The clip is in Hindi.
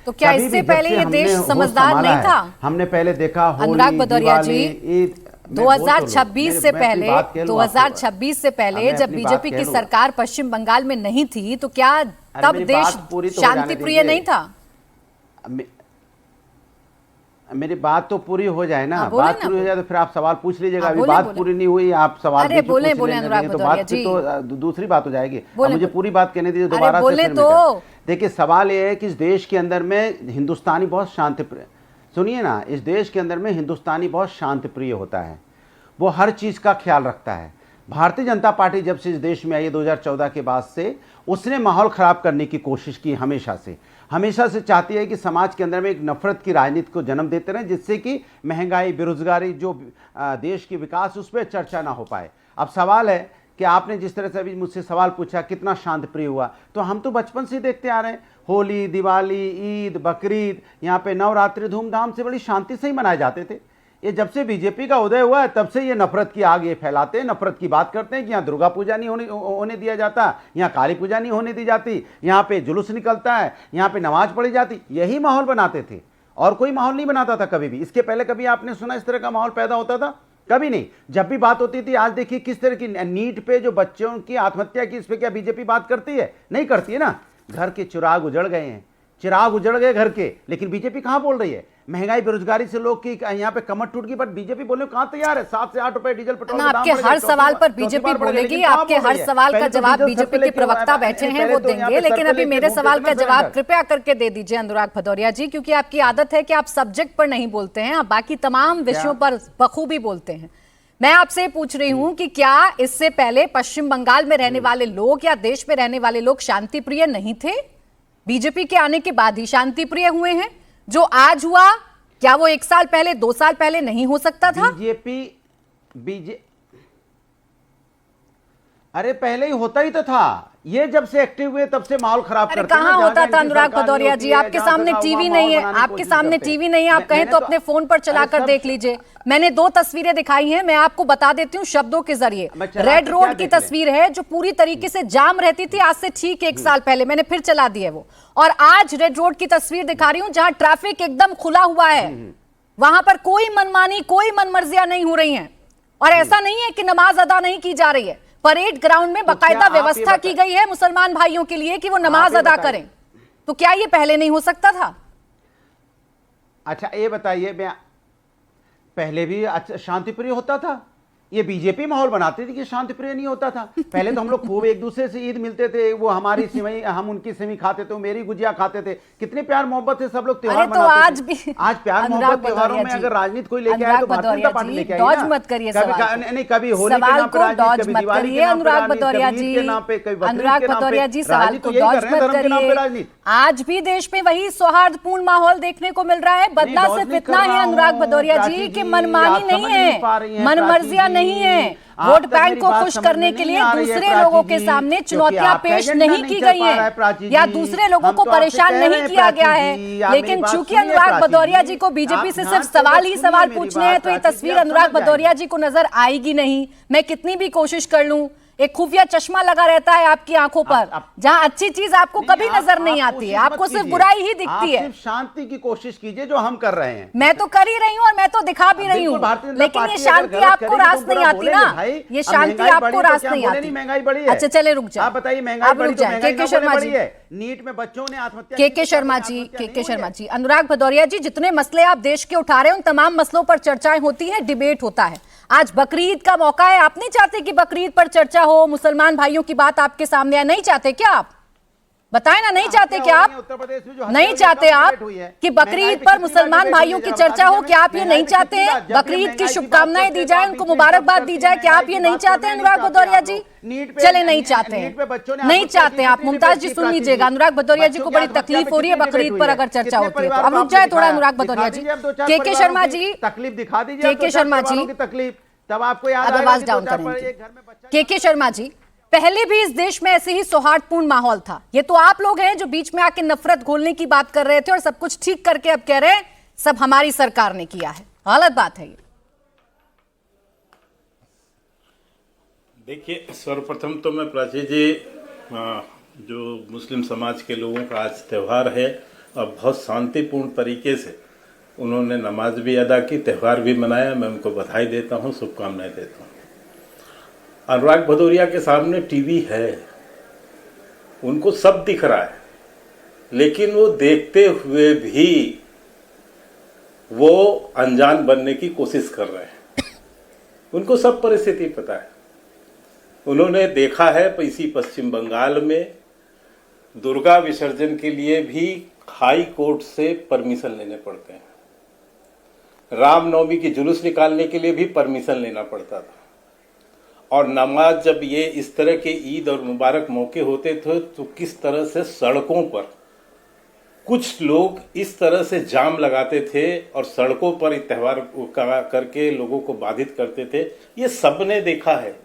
तो क्या कभी इससे भी पहले ये देश समझदार नहीं था? हमने पहले देखा अनुराग भदौरिया जी, ईद 2026 से पहले 2026 से पहले जब बीजेपी की सरकार पश्चिम बंगाल में नहीं थी तो क्या तब देश शांति प्रिय नहीं था? मेरी बात तो पूरी हो जाए ना, बात पूरी हो जाए तो फिर आप सवाल पूछ लीजिएगा। अभी बात पूरी नहीं हुई, आप सवाल बोले अनुराग तो बात फिर तो दूसरी बात हो जाएगी। मुझे पूरी बात कहने दीजिए दोबारा से। देखिए सवाल ये है कि इस देश के अंदर में हिंदुस्तानी बहुत शांतिप्रिय, सुनिए ना, इस देश के अंदर में हिंदुस्तानी बहुत शांतिप्रिय होता है, वो हर चीज़ का ख्याल रखता है। भारतीय जनता पार्टी जब से इस देश में आई 2014 के बाद से, उसने माहौल ख़राब करने की कोशिश की, हमेशा से चाहती है कि समाज के अंदर में एक नफरत की राजनीति को जन्म देते रहें, जिससे कि महंगाई, बेरोजगारी, जो देश की विकास, उस पर चर्चा ना हो पाए। अब सवाल है कि आपने जिस तरह से अभी मुझसे सवाल पूछा कितना शांत प्रिय हुआ, तो हम तो बचपन से देखते आ रहे हैं, होली, दिवाली, ईद, बकरीद, यहाँ पे नवरात्रि धूमधाम से बड़ी शांति से ही मनाए जाते थे। ये जब से बीजेपी का उदय हुआ है तब से ये नफरत की आग ये फैलाते हैं, नफरत की बात करते हैं कि यहाँ दुर्गा पूजा नहीं होने दिया जाता, यहाँ काली पूजा नहीं होने दी जाती, यहाँ पे जुलूस निकलता है, यहाँ पे नमाज पढ़ी जाती। यही माहौल बनाते थे और कोई माहौल नहीं बनाता था कभी भी। इसके पहले कभी आपने सुना इस तरह का माहौल पैदा होता था? कभी नहीं। जब भी बात होती थी, आज देखिए किस तरह की नीट पे जो बच्चों की आत्महत्या की, इस पे क्या बीजेपी बात करती है? नहीं करती है ना। घर के चिराग उजड़ गए हैं, चिराग उजड़ गए घर के, लेकिन बीजेपी कहां बोल रही है? महंगाई, बेरोजगारी से लोग की यहाँ पे कमर टूट गई, पर बीजेपी बोलने को कहां तैयार है? 7 से 8 रुपए डीजल पेट्रोल का दाम आपके हर सवाल पर बीजेपी बोलेगी, आपके हर सवाल का जवाब बीजेपी के प्रवक्ता बैठे हैं वो देंगे, लेकिन अभी मेरे सवाल का जवाब कृपया करके दे दीजिए अनुराग भदौरिया जी, क्योंकि आपकी आदत है कि आप सब्जेक्ट पर नहीं बोलते हैं, आप बाकी तमाम विषयों पर बखूबी बोलते हैं। मैं आपसे पूछ रही हूं कि क्या इससे पहले पश्चिम बंगाल में रहने वाले लोग या देश में रहने वाले लोग शांति प्रिय नहीं थे? बीजेपी के आने के बाद ही शांति प्रिय हुए हैं। जो आज हुआ, क्या वो 1 साल पहले, 2 साल पहले नहीं हो सकता था? अरे पहले ही होता ही तो था। ये जब से एक्टिव हुए तब से माहौल खराब करते हैं। कहां होता था अनुराग भदौरिया जी? आपके सामने टीवी नहीं है, आपके सामने टीवी नहीं है, आप कहें तो अपने फोन पर चलाकर देख लीजिए। मैंने 2 तस्वीरें दिखाई हैं, मैं आपको बता देती हूं शब्दों के जरिए। रेड रोड की तस्वीर है जो पूरी तरीके से जाम रहती थी आज से ठीक 1 साल पहले, मैंने फिर चला दी है वो। और आज रेड रोड की तस्वीर दिखा रही हूं जहां ट्रैफिक एकदम खुला हुआ है, वहां पर कोई मनमानी, कोई मनमर्जियां नहीं हो रही हैं। और ऐसा नहीं है कि नमाज अदा नहीं की जा रही है, परेड ग्राउंड में बाकायदा व्यवस्था की गई है मुसलमान भाइयों के लिए कि वो नमाज अदा करें। तो क्या ये पहले नहीं हो सकता था? अच्छा ये बताइए, पहले भी अच्छा शांतिप्रिय होता था? ये बीजेपी माहौल बनाती थी कि शांतिप्रिय नहीं होता था। पहले तो हम लोग खूब एक दूसरे से ईद मिलते थे, वो हमारी सिवई, हम उनकी सिवई खाते थे, मेरी गुजिया खाते थे, कितने प्यार मोहब्बत से सब लोग त्योहार मनाते थे। आज भी आज प्यार मोहब्बत त्योहारों में अगर राजनीति कोई लेके आए तो भारतीय जनता पार्टी लेके आई ना। मत करिए नहीं, कभी होली के नाम पे राजनीति, कभी दिवाली के नाम पे राजनीति, कभी ईद के नाम पे, कभी बकरीद के नाम पे राजनीति, तो यही कर रहे हैं, धर्म के नाम पे राजनीति। आज भी देश में वही सौहार्दपूर्ण माहौल देखने को मिल रहा है। बदला सिर्फ इतना है अनुराग भदौरिया जी कि मनमानी नहीं है, मनमर्जियां नहीं है, वोट बैंक को खुश करने के लिए दूसरे लोगों के सामने चुनौतियां पेश नहीं की गई हैं या दूसरे लोगों को परेशान नहीं किया गया है। लेकिन चूंकि अनुराग भदौरिया जी को बीजेपी से सिर्फ सवाल ही सवाल पूछने हैं, तो ये तस्वीर अनुराग भदौरिया जी को नजर आएगी नहीं। मैं कितनी भी कोशिश कर लूं, एक खुफिया चश्मा लगा रहता है आपकी आंखों पर, जहां अच्छी चीज आपको कभी नजर नहीं आती है, आपको सिर्फ बुराई ही दिखती है। शांति की कोशिश कीजिए जो हम कर रहे हैं। मैं तो कर ही रही हूँ और मैं तो दिखा भी रही हूँ, लेकिन ये शांति आपको रास नहीं आती ना, ये शांति आपको रास नहीं आती। महंगाई बढ़ी है। अच्छा चले रुक जाए, आप बताइए महंगाई बढ़ी तो के शर्मा जी, नीट में बच्चों ने आत्महत्या, के शर्मा जी, अनुराग भदौरिया जी, जितने मसले आप देश के उठा रहे हैं उन तमाम मसलों पर चर्चाएं होती हैं, डिबेट होता है। आज बकरीद का मौका है, आप नहीं चाहते कि बकरीद पर चर्चा हो, मुसलमान भाइयों की बात आपके सामने आए? नहीं चाहते क्या आप? बताएं ना, नहीं चाहते क्या आप? नहीं चाहते आप कि बकरीद पर मुसलमान भाइयों की चर्चा हो? क्या आप ये नहीं चाहते हैं? बकरीद की शुभकामनाएं दी जाए, उनको मुबारकबाद दी जाए, क्या आप ये नहीं चाहते अनुराग भदौरिया जी? चले नहीं चाहते हैं, नहीं चाहते आप। मुमताज जी सुन लीजिएगा, अनुराग भदौरिया जी को बड़ी तकलीफ हो रही है बकरीद पर अगर चर्चा होती है तो। अब रुक जाए थोड़ा अनुराग भदौरिया जी। के शर्मा जी, तकलीफ दिखा दीजिए, के शर्मा जी, तकलीफ तब आपको याद आएगा। आवाज डाउन करेंगे। के शर्मा जी, पहले भी इस देश में ऐसे ही सौहार्दपूर्ण माहौल था। ये तो आप लोग हैं जो बीच में आके नफरत घोलने की बात कर रहे थे और सब कुछ ठीक करके अब कह रहे हैं सब हमारी सरकार ने किया है। गलत बात है ये। देखिए, सर्वप्रथम तो मैं प्राची जी, जो मुस्लिम समाज के लोगों का आज त्यौहार है और बहुत शांतिपूर्ण तरीके से उन्होंने नमाज भी अदा की, त्यौहार भी मनाया। मैं उनको बधाई देता हूँ, शुभकामनाएं देता हूँ। अनुराग भदौरिया के सामने टीवी है, उनको सब दिख रहा है, लेकिन वो देखते हुए भी वो अनजान बनने की कोशिश कर रहे हैं। उनको सब परिस्थिति पता है। उन्होंने देखा है इसी पश्चिम बंगाल में दुर्गा विसर्जन के लिए भी हाई कोर्ट से परमिशन लेने पड़ते हैं। रामनवमी की जुलूस निकालने के लिए भी परमिशन लेना पड़ता था। और नमाज जब ये इस तरह के ईद और मुबारक मौके होते थे तो किस तरह से सड़कों पर कुछ लोग इस तरह से जाम लगाते थे और सड़कों पर त्यौहार करके लोगों को बाधित करते थे, ये सबने देखा है।